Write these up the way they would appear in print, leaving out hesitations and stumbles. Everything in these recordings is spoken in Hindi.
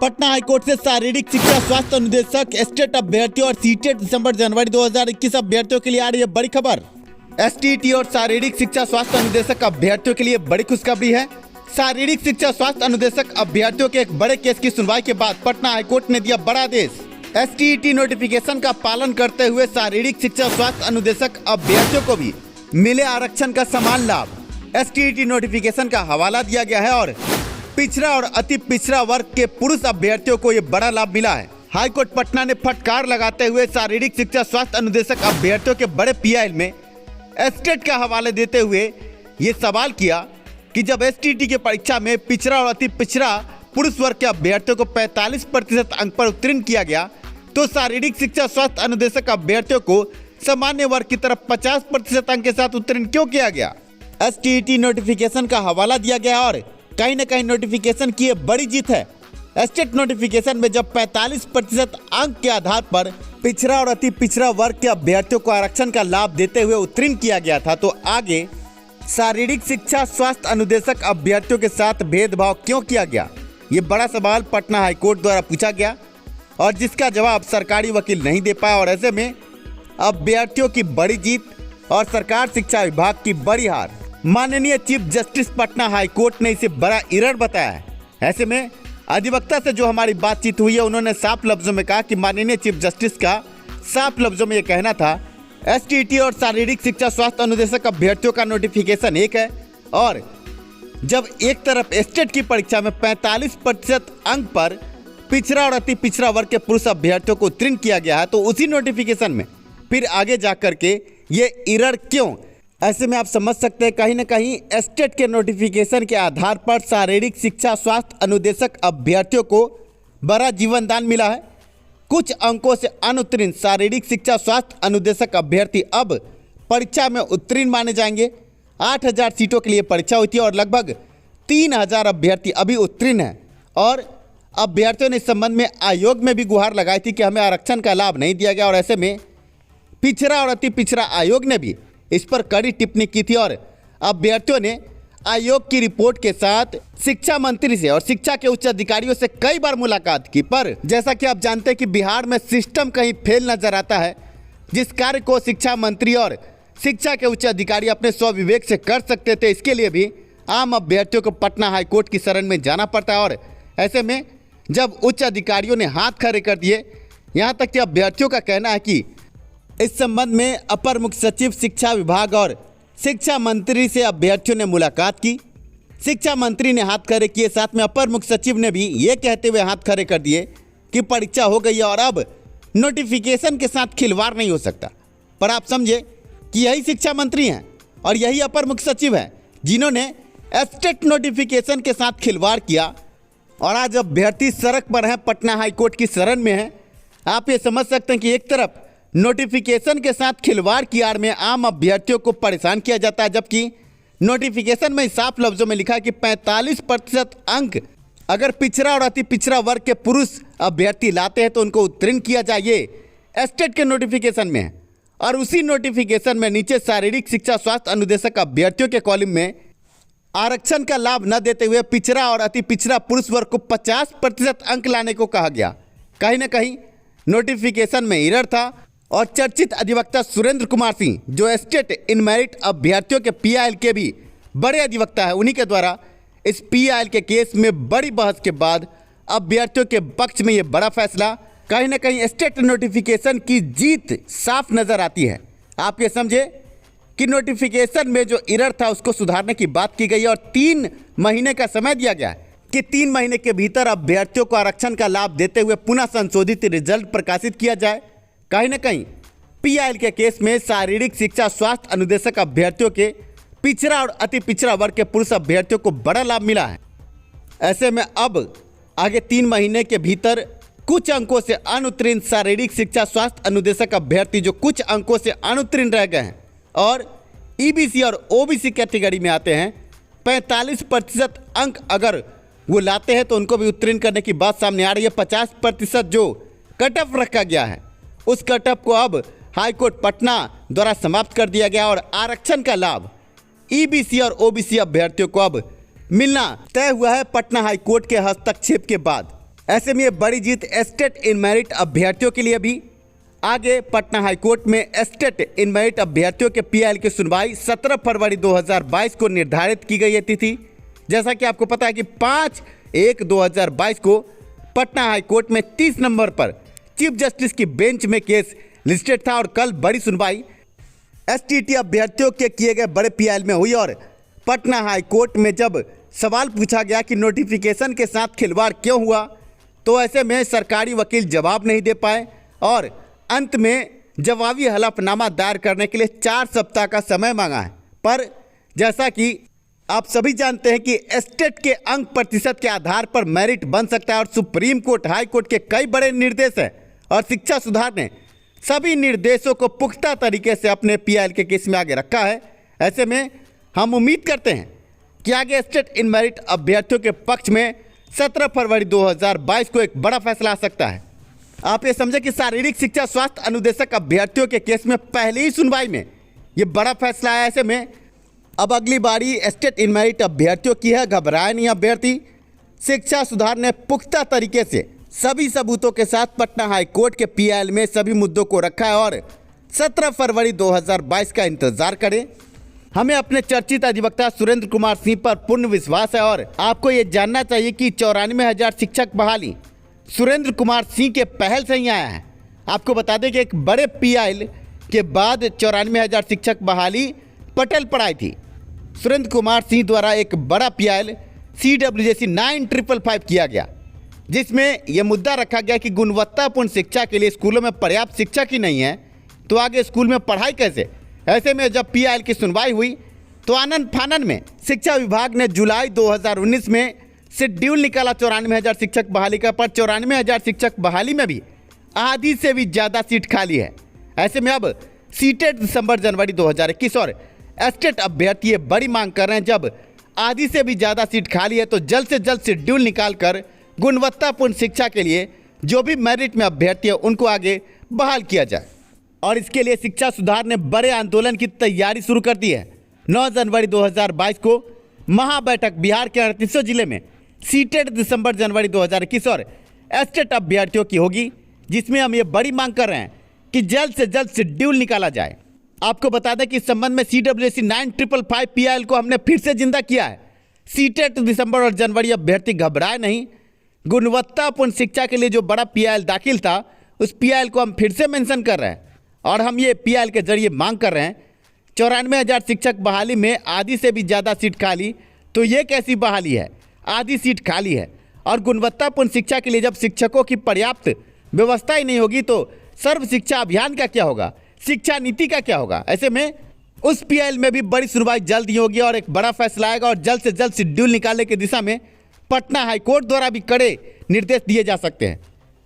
पटना हाईकोर्ट से शारीरिक शिक्षा स्वास्थ्य अनुदेशक स्टेट अभ्यर्थियों और सीटेट दिसंबर जनवरी 2021 अभ्यर्थियों के लिए आ रही है बड़ी खबर। एसटीईटी और शारीरिक शिक्षा स्वास्थ्य अनुदेशक अभ्यर्थियों के लिए बड़ी खुशखबरी है। शारीरिक शिक्षा स्वास्थ्य अनुदेशक अभ्यर्थियों के एक बड़े केस की सुनवाई के बाद पटना हाईकोर्ट ने दिया बड़ा आदेश। एसटीईटी नोटिफिकेशन का पालन करते हुए शारीरिक शिक्षा स्वास्थ्य अनुदेशक अभ्यर्थियों को भी मिले आरक्षण का समान लाभ। एसटीईटी नोटिफिकेशन का हवाला दिया गया है और पिछड़ा और अति पिछड़ा वर्ग के पुरुष अभ्यर्थियों को ये बड़ा लाभ मिला है। हाईकोर्ट पटना ने फटकार लगाते हुए शारीरिक शिक्षा स्वास्थ्य अनुदेशक अभ्यर्थियों के बड़े पीआईएल में स्टेट का हवाले देते हुए ये सवाल किया कि जब एसटीईटी की परीक्षा में पिछड़ा और अति पिछड़ा पुरुष वर्ग के अभ्यर्थियों को 45% अंक पर उत्तीर्ण किया गया तो शारीरिक शिक्षा स्वास्थ्य अनुदेशक अभ्यर्थियों को सामान्य वर्ग की तरफ 50% अंक के साथ उत्तीर्ण क्यों किया गया। एसटीईटी नोटिफिकेशन का हवाला दिया गया और कहीं न कहीं नोटिफिकेशन की बड़ी जीत है। स्टेट नोटिफिकेशन में जब 45% अंक के आधार पर पिछड़ा और अति पिछड़ा वर्ग के अभ्यर्थियों को आरक्षण का लाभ देते हुए उत्तीर्ण किया गया था तो आगे शारीरिक शिक्षा स्वास्थ्य अनुदेशक अभ्यर्थियों के साथ भेदभाव क्यों किया गया, ये बड़ा सवाल पटना हाईकोर्ट द्वारा पूछा गया और जिसका जवाब सरकारी वकील नहीं दे पाया। और ऐसे में अभ्यर्थियों की बड़ी जीत और सरकार शिक्षा विभाग की बड़ी हार। माननीय चीफ जस्टिस पटना हाईकोर्ट ने इसे बड़ा एरर बताया है। ऐसे में अधिवक्ता से जो हमारी बातचीत हुई है उन्होंने साफ लफ्जों में कहा कि माननीय चीफ जस्टिस का साफ लफ्जों में ये कहना था एसटीईटी और शारीरिक शिक्षा स्वास्थ्य अनुदेशक अभ्यर्थियों का नोटिफिकेशन एक है और जब एक तरफ स्टेट की परीक्षा में 45% अंक पर पिछड़ा और अति पिछड़ा वर्ग के पुरुष अभ्यर्थियों को उत्तीर्ण किया गया है तो उसी नोटिफिकेशन में फिर आगे जाकर के ये एरर क्यों। ऐसे में आप समझ सकते हैं कहीं ना कहीं स्टेट के नोटिफिकेशन के आधार पर शारीरिक शिक्षा स्वास्थ्य अनुदेशक अभ्यर्थियों को बड़ा जीवन दान मिला है। कुछ अंकों से अनुत्तीर्ण शारीरिक शिक्षा स्वास्थ्य अनुदेशक अभ्यर्थी अब परीक्षा में उत्तीर्ण माने जाएंगे। 8000 सीटों के लिए परीक्षा हुई थी और लगभग 3000 अभ्यर्थी अभी उत्तीर्ण हैं और अभ्यर्थियों ने इस संबंध में आयोग में भी गुहार लगाई थी कि हमें आरक्षण का लाभ नहीं दिया गया। और ऐसे में पिछड़ा और अति पिछड़ा आयोग ने भी इस पर कड़ी टिप्पणी की थी और अभ्यर्थियों ने आयोग की रिपोर्ट के साथ शिक्षा मंत्री से और शिक्षा के उच्च अधिकारियों से कई बार मुलाकात की। पर जैसा कि आप जानते हैं कि बिहार में सिस्टम कहीं फेल नजर आता है। जिस कार्य को शिक्षा मंत्री और शिक्षा के उच्च अधिकारी अपने स्वविवेक से कर सकते थे इसके लिए भी आम अभ्यर्थियों को पटना हाईकोर्ट की शरण में जाना पड़ता है। और ऐसे में जब उच्च अधिकारियों ने हाथ खड़े कर दिए, यहाँ तक कि अभ्यर्थियों का कहना है कि इस संबंध में अपर मुख्य सचिव शिक्षा विभाग और शिक्षा मंत्री से अभ्यर्थियों ने मुलाकात की। शिक्षा मंत्री ने हाथ खड़े किए, साथ में अपर मुख्य सचिव ने भी ये कहते हुए हाथ खड़े कर दिए कि परीक्षा हो गई है और अब नोटिफिकेशन के साथ खिलवाड़ नहीं हो सकता। पर आप समझे कि यही शिक्षा मंत्री हैं और यही अपर मुख्य सचिव हैं जिन्होंने स्टेट नोटिफिकेशन के साथ खिलवाड़ किया और आज अभ्यर्थी सड़क पर हैं, पटना हाईकोर्ट की शरण में हैं। आप ये समझ सकते हैं कि एक तरफ नोटिफिकेशन के साथ खिलवाड़ की आड़ में आम अभ्यर्थियों को परेशान किया जाता है, जबकि नोटिफिकेशन में साफ लफ्जों में लिखा है कि 45% अंक अगर पिछड़ा और अति पिछड़ा वर्ग के पुरुष अभ्यर्थी लाते हैं तो उनको उत्तीर्ण किया जाए। ये स्टेट के नोटिफिकेशन में है और उसी नोटिफिकेशन में नीचे शारीरिक शिक्षा स्वास्थ्य अनुदेशक अभ्यर्थियों के कॉलम में आरक्षण का लाभ न देते हुए पिछड़ा और अति पिछड़ा पुरुष वर्ग को 50% अंक लाने को कहा गया। कहीं ना कहीं नोटिफिकेशन में एरर था और चर्चित अधिवक्ता सुरेंद्र कुमार सिंह जो स्टेट इन मेरिट अभ्यर्थियों के पीआईएल के भी बड़े अधिवक्ता है, उन्हीं के द्वारा इस पीआईएल के केस में बड़ी बहस के बाद अभ्यर्थियों के पक्ष में ये बड़ा फैसला। कहीं ना कहीं स्टेट नोटिफिकेशन की जीत साफ नजर आती है। आप ये समझे कि नोटिफिकेशन में जो एरर था उसको सुधारने की बात की गई और 3 महीने का समय दिया गया है कि 3 महीने के भीतर अभ्यर्थियों को आरक्षण का लाभ देते हुए पुनः संशोधित रिजल्ट प्रकाशित किया जाए। कहीं ना कहीं पीआईएल के केस में शारीरिक शिक्षा स्वास्थ्य अनुदेशक अभ्यर्थियों के पिछड़ा और अति पिछड़ा वर्ग के पुरुष अभ्यर्थियों को बड़ा लाभ मिला है। ऐसे में अब आगे 3 महीने के भीतर कुछ अंकों से अनुत्तीर्ण शारीरिक शिक्षा स्वास्थ्य अनुदेशक अभ्यर्थी जो कुछ अंकों से अनुत्तीर्ण रह गए हैं और ईबीसी और ओबीसी कैटेगरी में आते हैं 45% अंक अगर वो लाते हैं तो उनको भी उत्तीर्ण करने की बात सामने आ रही है। 50% जो कट ऑफ रखा गया है उस कट ऑफ को अब हाईकोर्ट पटना द्वारा समाप्त कर दिया गया और आरक्षण का लाभ ईबीसी और ओबीसी अभ्यर्थियों को अब मिलना तय हुआ है पटना हाईकोर्ट के हस्तक्षेप के बाद। ऐसे में ये बड़ी जीत एस्टेट इन मेरिट अभ्यर्थियों के लिए भी। आगे पटना हाईकोर्ट में एस्टेट इन मेरिट अभ्यर्थियों के पीआईएल की सुनवाई 17 फरवरी 2022 को निर्धारित की गई है तिथि। जैसा कि आपको पता है कि 5/1/2022 को पटना हाईकोर्ट में 30 नंबर पर चीफ जस्टिस की बेंच में केस लिस्टेड था और कल बड़ी सुनवाई एसटीटी अभ्यर्थियों के किए गए बड़े पीआईएल में हुई। और पटना हाईकोर्ट में जब सवाल पूछा गया कि नोटिफिकेशन के साथ खिलवाड़ क्यों हुआ, तो ऐसे में सरकारी वकील जवाब नहीं दे पाए और अंत में जवाबी हलफनामा दायर करने के लिए 4 सप्ताह का समय मांगा है। पर जैसा कि आप सभी जानते हैं कि एस्टेट के अंक प्रतिशत के आधार पर मेरिट बन सकता है और सुप्रीम कोर्ट, हाई कोर्ट के कई बड़े निर्देश हैं और शिक्षा सुधार ने सभी निर्देशों को पुख्ता तरीके से अपने पीआईएल के केस में आगे रखा है। ऐसे में हम उम्मीद करते हैं कि आगे एस्टेट इन मेरिट अभ्यर्थियों के पक्ष में 17 फरवरी 2022 को एक बड़ा फैसला आ सकता है। आप ये समझे कि शारीरिक शिक्षा स्वास्थ्य अनुदेशक अभ्यर्थियों के केस में पहली ही सुनवाई में ये बड़ा फैसला आया। ऐसे में अब अगली बारी एस्टेट इन मेरिट अभ्यर्थियों की है। घबराए नहीं अभ्यर्थी, शिक्षा सुधार ने पुख्ता तरीके से सभी सबूतों के साथ पटना हाईकोर्ट के पीआईएल में सभी मुद्दों को रखा है और 17 फरवरी 2022 का इंतजार करें। हमें अपने चर्चित अधिवक्ता सुरेंद्र कुमार सिंह पर पूर्ण विश्वास है और आपको ये जानना चाहिए कि 94,000 शिक्षक बहाली सुरेंद्र कुमार सिंह के पहल से ही आया है। आपको बता दें कि एक बड़े पीआईएल के बाद 94,000 शिक्षक बहाली पटल पर आई थी। सुरेंद्र कुमार सिंह द्वारा एक बड़ा पीआईएल CWJC 9555 किया गया, जिसमें यह मुद्दा रखा गया कि गुणवत्तापूर्ण शिक्षा के लिए स्कूलों में पर्याप्त शिक्षक ही नहीं है तो आगे स्कूल में पढ़ाई कैसे। ऐसे में जब पीआईएल की सुनवाई हुई तो आनन फानन में शिक्षा विभाग ने जुलाई 2019 में शेड्यूल निकाला 94,000 शिक्षक बहाली का, पर 94,000 शिक्षक बहाली में भी आधी से भी ज़्यादा सीट खाली है। ऐसे में अब सीटेट दिसंबर जनवरी 2021 और एस्टेट अभ्यर्थी ये बड़ी मांग कर रहे हैं, जब आधी से भी ज़्यादा सीट खाली है तो जल्द से जल्द शेड्यूल निकाल कर गुणवत्तापूर्ण शिक्षा के लिए जो भी मेरिट में अभ्यर्थी है उनको आगे बहाल किया जाए। और इसके लिए शिक्षा सुधार ने बड़े आंदोलन की तैयारी शुरू कर दी है। 9 जनवरी 2022 को महाबैठक बिहार के 38 जिले में सीटेट दिसंबर जनवरी 2021 और एस्टेट अभ्यर्थियों की होगी, जिसमें हम ये बड़ी मांग कर रहे हैं कि जल्द से जल्द शेड्यूल निकाला जाए। आपको बता दें कि इस संबंध में CWJC 9555 पीआईएल को हमने फिर से जिंदा किया है। सीटेट दिसंबर और जनवरी अभ्यर्थी घबराए नहीं। गुणवत्तापूर्ण शिक्षा के लिए जो बड़ा पीआईएल दाखिल था उस पीआईएल को हम फिर से मेंशन कर रहे हैं और हम ये पीआईएल के जरिए मांग कर रहे हैं 94,000 शिक्षक बहाली में आधी से भी ज़्यादा सीट खाली, तो ये कैसी बहाली है, आधी सीट खाली है। और गुणवत्तापूर्ण शिक्षा के लिए जब शिक्षकों की पर्याप्त व्यवस्था ही नहीं होगी तो सर्व शिक्षा अभियान का क्या होगा, शिक्षा नीति का क्या होगा। ऐसे में उस पीआईएल में भी बड़ी सुनवाई जल्द ही होगी और एक बड़ा फैसला आएगा और जल्द से जल्द शेड्यूल निकालने की दिशा में पटना हाईकोर्ट द्वारा भी कड़े निर्देश दिए जा सकते हैं।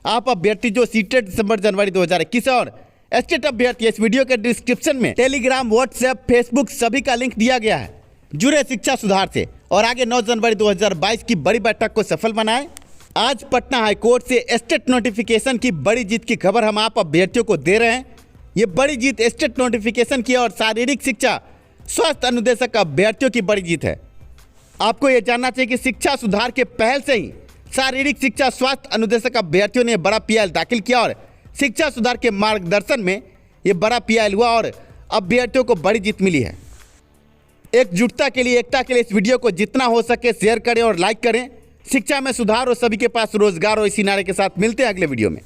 आप अभ्यर्थी जो सीटेट दिसंबर जनवरी 2021 और एस्टेट अभ्यर्थी, इस वीडियो के डिस्क्रिप्शन में टेलीग्राम, व्हाट्सएप, फेसबुक सभी का लिंक दिया गया है। जुड़े शिक्षा सुधार से और आगे 9 जनवरी 2022 की बड़ी बैठक को सफल बनाएं। आज पटना हाईकोर्ट से एस्टेट नोटिफिकेशन की बड़ी जीत की खबर हम आप अभ्यर्थियों को दे रहे हैं। ये बड़ी जीत एस्टेट नोटिफिकेशन की और शारीरिक शिक्षा स्वास्थ्य अनुदेशक अभ्यर्थियों की बड़ी जीत है। आपको ये जानना चाहिए कि शिक्षा सुधार के पहल से ही शारीरिक शिक्षा स्वास्थ्य अनुदेशक अभ्यर्थियों ने बड़ा पीआईएल दाखिल किया और शिक्षा सुधार के मार्गदर्शन में ये बड़ा पीआईएल हुआ और अभ्यर्थियों को बड़ी जीत मिली है। एकजुटता के लिए, एकता के लिए इस वीडियो को जितना हो सके शेयर करें और लाइक करें। शिक्षा में सुधार हो, सभी के पास रोजगार हो, इसी नारे के साथ मिलते हैं अगले वीडियो में।